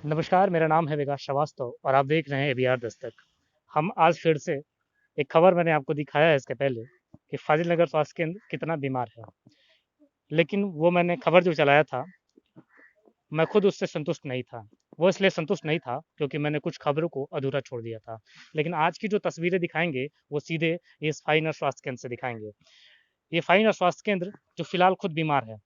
नमस्कार, मेरा नाम है विकास श्रीवास्तव और आप देख रहे हैं एबीआर दस्तक। हम आज फिर से एक खबर मैंने आपको दिखाया है इसके पहले कि फ़ाज़िल नगर स्वास्थ्य केंद्र कितना बीमार है। लेकिन वो मैंने खबर जो चलाया था, मैं खुद उससे संतुष्ट नहीं था। वो इसलिए संतुष्ट नहीं था क्योंकि मैंने कुछ खबरों को अधूरा छोड़ दिया था। लेकिन आज की जो तस्वीरें दिखाएँगे, वो सीधे इस फ़ाज़िल नगर स्वास्थ्य केंद्र से दिखाएँगे। ये फ़ाज़िल नगर स्वास्थ्य केंद्र जो फ़िलहाल खुद बीमार है।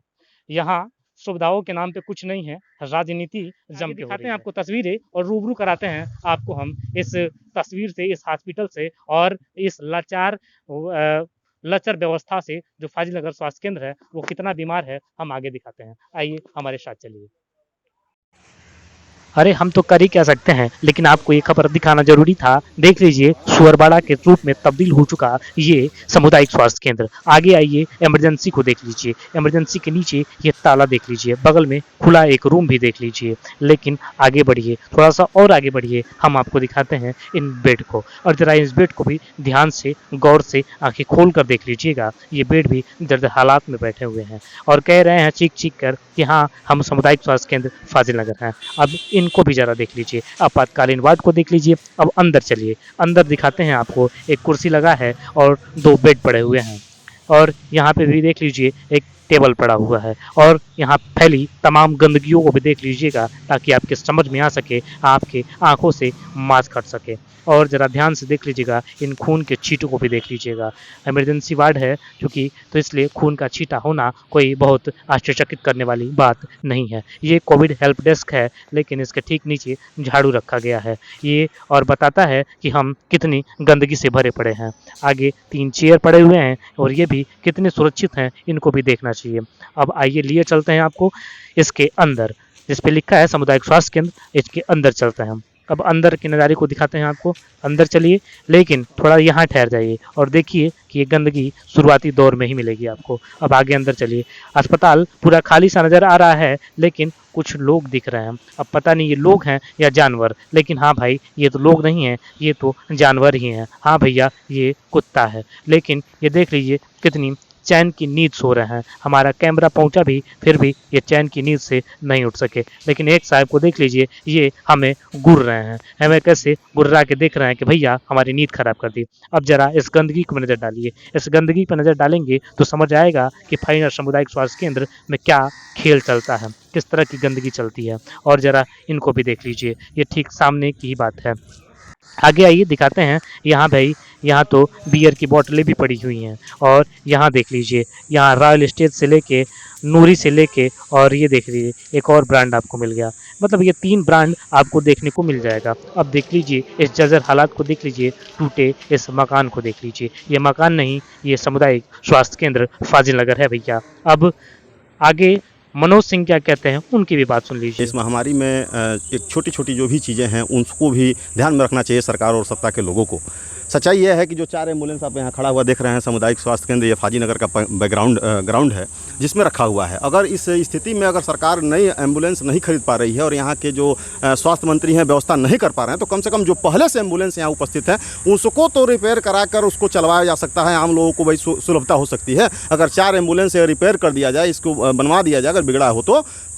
यहाँ सुविधाओं के नाम पे कुछ नहीं है, राजनीति जम के हो रही है। आपको तस्वीरें और रूबरू कराते हैं आपको हम इस तस्वीर से, इस हॉस्पिटल से और इस लचर व्यवस्था से जो फ़ाज़िल नगर स्वास्थ्य केंद्र है, वो कितना बीमार है, हम आगे दिखाते हैं। आइए हमारे साथ चलिए। अरे हम तो कर ही क्या सकते हैं, लेकिन आपको ये खबर दिखाना जरूरी था। देख लीजिए, सुअरबाड़ा के रूप में तब्दील हो चुका ये सामुदायिक स्वास्थ्य केंद्र। आगे आइए, इमरजेंसी को देख लीजिए। इमरजेंसी के नीचे ये ताला देख लीजिए, बगल में खुला एक रूम भी देख लीजिए। लेकिन आगे बढ़िए, थोड़ा सा और आगे बढ़िए, हम आपको दिखाते हैं इन बेड को। और जरा इस बेड को भी ध्यान से, गौर से आंखें खोल कर देख लीजिएगा। ये बेड भी दर्द हालात में बैठे हुए हैं और कह रहे हैं चीख चीख कर कि हाँ, हम सामुदायिक स्वास्थ्य केंद्र फ़ाज़िल नगर हैं। अब इनको भी ज़रा देख लीजिए, आपातकालीन वार्ड को देख लीजिए। अब अंदर चलिए, अंदर दिखाते हैं आपको। एक कुर्सी लगा है और 2 बेड पड़े हुए हैं और यहाँ पे भी देख लीजिए एक टेबल पड़ा हुआ है और यहाँ फैली तमाम गंदगियों को भी देख लीजिएगा ताकि आपके समझ में आ सके, आपके आँखों से मास कट सके। और ज़रा ध्यान से देख लीजिएगा, इन खून के छींटों को भी देख लीजिएगा। इमरजेंसी वार्ड है चूँकि, तो इसलिए खून का छींटा होना कोई बहुत आश्चर्यचकित करने वाली बात नहीं है। ये कोविड हेल्प डेस्क है, लेकिन इसके ठीक नीचे झाड़ू रखा गया है। ये और बताता है कि हम कितनी गंदगी से भरे पड़े हैं। आगे 3 चेयर पड़े हुए हैं और ये भी कितने सुरक्षित हैं, इनको भी देखना चाहिए। अब आइए लिए चलते हैं आपको इसके अंदर, जिस पे लिखा है सामुदायिक स्वास्थ्य केंद्र, इसके अंदर चलते हैं हम। अब अंदर के नज़ारे को दिखाते हैं आपको। अंदर चलिए, लेकिन थोड़ा यहाँ ठहर जाइए और देखिए कि ये गंदगी शुरुआती दौर में ही मिलेगी आपको। अब आगे अंदर चलिए। अस्पताल पूरा खाली सा नज़र आ रहा है, लेकिन कुछ लोग दिख रहे हैं। अब पता नहीं ये लोग हैं या जानवर, लेकिन हाँ भाई, ये तो लोग नहीं हैं, ये तो जानवर ही हैं। हाँ भैया, ये कुत्ता है। लेकिन ये देख लीजिए कितनी चैन की नींद सो रहे हैं। हमारा कैमरा पहुंचा भी, फिर भी ये चैन की नींद से नहीं उठ सके। लेकिन एक साहब को देख लीजिए, ये हमें घूर रहे हैं, हमें कैसे गुर्रा के देख रहे हैं कि भैया हमारी नींद खराब कर दी। अब जरा इस गंदगी को नज़र डालिए। इस गंदगी पर नज़र डालेंगे तो समझ आएगा कि फाइनल सामुदायिक स्वास्थ्य केंद्र में क्या खेल चलता है, किस तरह की गंदगी चलती है। और जरा इनको भी देख लीजिए, ये ठीक सामने की ही बात है। आगे आइए दिखाते हैं। यहाँ भाई, यहाँ तो बियर की बोतलें भी पड़ी हुई हैं और यहाँ देख लीजिए, यहाँ रॉयल स्टेज से लेके नूरी से लेके और ये देख लीजिए एक और ब्रांड आपको मिल गया। मतलब ये 3 ब्रांड आपको देखने को मिल जाएगा। अब देख लीजिए इस जर्जर हालात को देख लीजिए, टूटे इस मकान को देख लीजिए। ये मकान नहीं, ये सामुदायिक स्वास्थ्य केंद्र फ़ाज़िल नगर है भैया। अब आगे मनोज सिंह क्या कहते हैं, उनकी भी बात सुन लीजिए। इस महामारी में एक छोटी-छोटी जो भी चीज़ें हैं, उनको भी ध्यान में रखना चाहिए सरकार और सत्ता के लोगों को। सच्चाई ये है कि जो 4 एम्बुलेंस आप यहाँ खड़ा हुआ देख रहे हैं, सामुदायिक स्वास्थ्य केंद्र, ये फ़ाज़िल नगर का ग्राउंड है, जिसमें रखा हुआ है। अगर इस स्थिति में अगर सरकार नई एम्बुलेंस नहीं खरीद पा रही है और यहाँ के जो स्वास्थ्य मंत्री हैं, व्यवस्था नहीं कर पा रहे हैं, तो कम से कम जो पहले से एम्बुलेंस यहाँ उपस्थित है, उसको तो रिपेयर कराकर उसको चलवाया जा सकता है। आम लोगों को भाई सुलभता हो सकती है। अगर 4 एम्बुलेंस रिपेयर कर दिया जाए, इसको बनवा दिया जाए, अगर बिगड़ा हो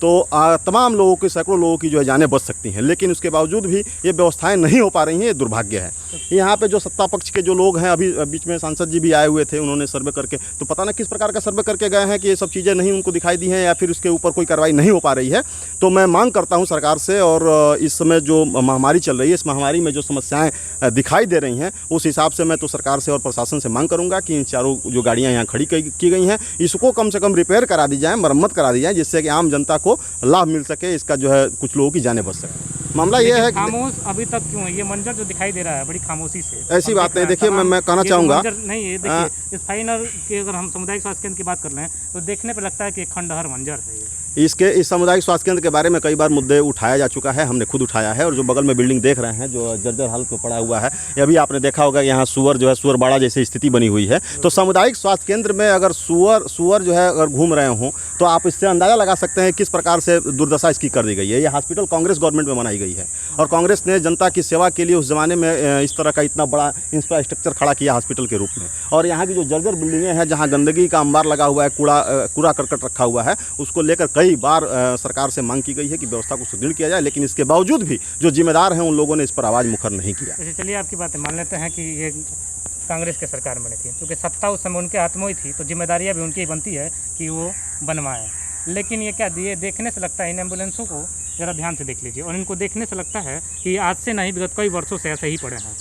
तो तमाम लोगों की, सैकड़ों लोगों की जो है जानें बच सकती हैं। लेकिन उसके बावजूद भी ये व्यवस्थाएं नहीं हो पा रही हैं, ये दुर्भाग्य है। यहाँ पे जो सत्ता पक्ष के जो लोग हैं, अभी बीच में सांसद जी भी आए हुए थे, उन्होंने सर्वे करके, तो पता ना किस प्रकार का सर्वे करके गए हैं कि ये सब चीज़ें नहीं उनको दिखाई दी हैं या फिर उसके ऊपर कोई कार्रवाई नहीं हो पा रही है। तो मैं मांग करता हूँ सरकार से, और इस समय जो महामारी चल रही है, इस महामारी में जो समस्याएँ दिखाई दे रही हैं, उस हिसाब से मैं तो सरकार से और प्रशासन से मांग करूँगा कि इन चारों जो गाड़ियाँ यहाँ खड़ी की गई हैं, इसको कम से कम रिपेयर करा दी जाए, मरम्मत करा दी जाए, जिससे कि आम जनता को लाभ मिल सके, इसका जो है कुछ लोगों की जानें बच सके। मामला ये है कि खामोश अभी तक क्यों है? ये मंजर जो दिखाई दे रहा है बड़ी खामोशी से, ऐसी बात नहीं। देखिए, मैं कहना चाहूँगा, नहीं, ये देखिए इस फाइनल की अगर हम सामुदायिक स्वास्थ्य केंद्र की बात कर रहे हैं तो देखने पे लगता है कि खंडहर मंजर है ये। इस सामुदायिक स्वास्थ्य केंद्र के बारे में कई बार मुद्दे उठाया जा चुका है, हमने खुद उठाया है। और जो बगल में बिल्डिंग देख रहे हैं, जो जर्जर हालत में पड़ा हुआ है, ये भी आपने देखा होगा, यहाँ सुअर जो है, सुअरबाड़ा जैसी स्थिति बनी हुई है। तो सामुदायिक स्वास्थ्य केंद्र में अगर सुअर जो है अगर घूम रहे हों, तो आप इससे अंदाज़ा लगा सकते हैं किस प्रकार से दुर्दशा इसकी कर दी गई है। ये हॉस्पिटल कांग्रेस गवर्नमेंट में बनाई गई है और कांग्रेस ने जनता की सेवा के लिए उस ज़माने में इस तरह का इतना बड़ा इंफ्रास्ट्रक्चर खड़ा किया हॉस्पिटल के रूप में। और यहाँ की जो जर्जर बिल्डिंगें हैं, जहाँ गंदगी का अंबार लगा हुआ है, कूड़ा करकट रखा हुआ है, उसको लेकर कई बार सरकार से मांग की गई है कि व्यवस्था को सुदृढ़ किया जाए, लेकिन इसके बावजूद भी जो जिम्मेदार हैं उन लोगों ने इस पर आवाज़ मुखर नहीं किया। वैसे चलिए आपकी बातें मान लेते हैं कि ये कांग्रेस की सरकार बनी थी, क्योंकि सत्ता उस समय उनके हाथ में ही थी, तो जिम्मेदारियाँ भी उनकी ही बनती है कि वो बनवाएं। लेकिन ये क्या दिए देखने से लगता है, इन एम्बुलेंसों को ज़रा ध्यान से देख लीजिए, और इनको देखने से लगता है कि आज से नहीं विगत कई वर्षों से ऐसे ही पड़े हैं।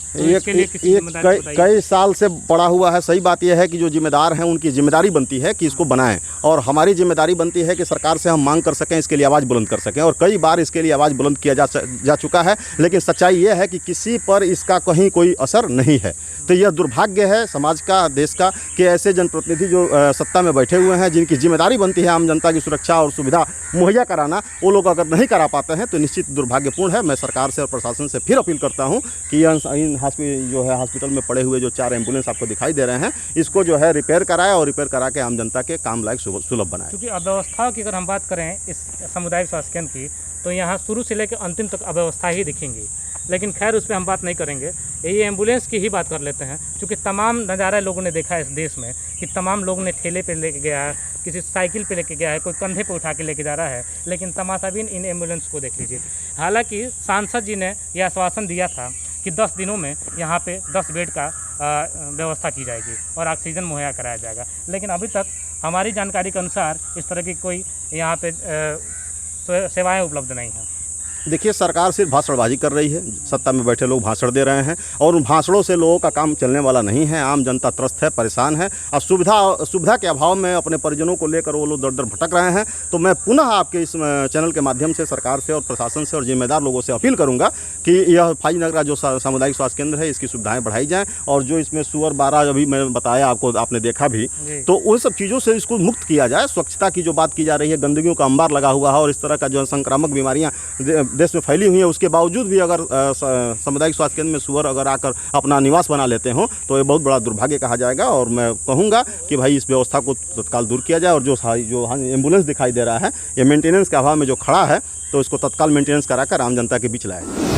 तो इसके लिए किसी जिम्मेदारी बताइए। कई साल से पड़ा हुआ है। सही बात यह है कि जो जिम्मेदार हैं उनकी जिम्मेदारी बनती है कि इसको बनाएं, और हमारी जिम्मेदारी बनती है कि सरकार से हम मांग कर सकें, इसके लिए आवाज़ बुलंद कर सकें, और कई बार इसके लिए आवाज़ बुलंद किया जा चुका है। लेकिन सच्चाई यह है कि किसी पर इसका कहीं कोई असर नहीं है। तो यह दुर्भाग्य है समाज का, देश का, कि ऐसे जनप्रतिनिधि जो सत्ता में बैठे हुए हैं, जिनकी जिम्मेदारी बनती है आम जनता की सुरक्षा और सुविधा मुहैया कराना, वो लोग अगर नहीं करा पाते हैं तो निश्चित दुर्भाग्यपूर्ण है। मैं सरकार से और प्रशासन से फिर अपील करता हूँ कि इन हॉस्पिटल में पड़े हुए जो 4 एम्बुलेंस आपको दिखाई दे रहे हैं, इसको जो है रिपेयर कराए, और रिपेयर करा के आम जनता के काम लायक सुलभ बनाए। क्योंकि अव्यवस्थाओं की अगर हम बात करें इस सामुदायिक स्वास्थ्य केंद्र की, तो यहाँ शुरू से लेकर अंतिम तक अव्यवस्था ही दिखेंगी। लेकिन खैर उस पर हम बात नहीं करेंगे, ये एम्बुलेंस की ही बात कर लेते हैं। क्योंकि तमाम नज़ारा लोगों ने देखा है इस देश में कि तमाम लोगों ने ठेले पे लेके गया है, किसी साइकिल पे लेके गया है, कोई कंधे पे उठा के लेके जा रहा है, लेकिन तमाशा भी इन एम्बुलेंस को देख लीजिए। हालांकि सांसद जी ने यह आश्वासन दिया था कि 10 दिनों में यहाँ पे 10 बेड का व्यवस्था की जाएगी और ऑक्सीजन मुहैया कराया जाएगा, लेकिन अभी तक हमारी जानकारी के अनुसार इस तरह की कोई यहाँ पे सेवाएं उपलब्ध नहीं हैं। देखिए, सरकार सिर्फ भाषणबाजी कर रही है, सत्ता में बैठे लोग भाषण दे रहे हैं, और उन भाषणों से लोगों का काम चलने वाला नहीं है। आम जनता त्रस्त है, परेशान है, और सुविधा के अभाव में अपने परिजनों को लेकर वो लोग दर दर भटक रहे हैं। तो मैं पुनः आपके इस चैनल के माध्यम से सरकार से और प्रशासन से और जिम्मेदार लोगों से अपील करूंगा कि यह फाजीनगर का जो सामुदायिक स्वास्थ्य केंद्र है, इसकी सुविधाएँ बढ़ाई जाएँ, और जो इसमें सुअर बारा अभी मैंने बताया आपको, आपने देखा भी, तो उन सब चीज़ों से इसको मुक्त किया जाए। स्वच्छता की जो बात की जा रही है, गंदगियों का अंबार लगा हुआ है, और इस तरह का जो संक्रामक बीमारियाँ देश में फैली हुई है, उसके बावजूद भी अगर सामुदायिक स्वास्थ्य केंद्र में सुअर अगर आकर अपना निवास बना लेते हों तो ये बहुत बड़ा दुर्भाग्य कहा जाएगा। और मैं कहूँगा कि भाई इस व्यवस्था को तत्काल दूर किया जाए, और जो एम्बुलेंस दिखाई दे रहा है, ये मेंटेनेंस के अभाव में जो खड़ा है, तो इसको तत्काल मेंटेनेंस कराकर आम जनता के बीच लाया जाए।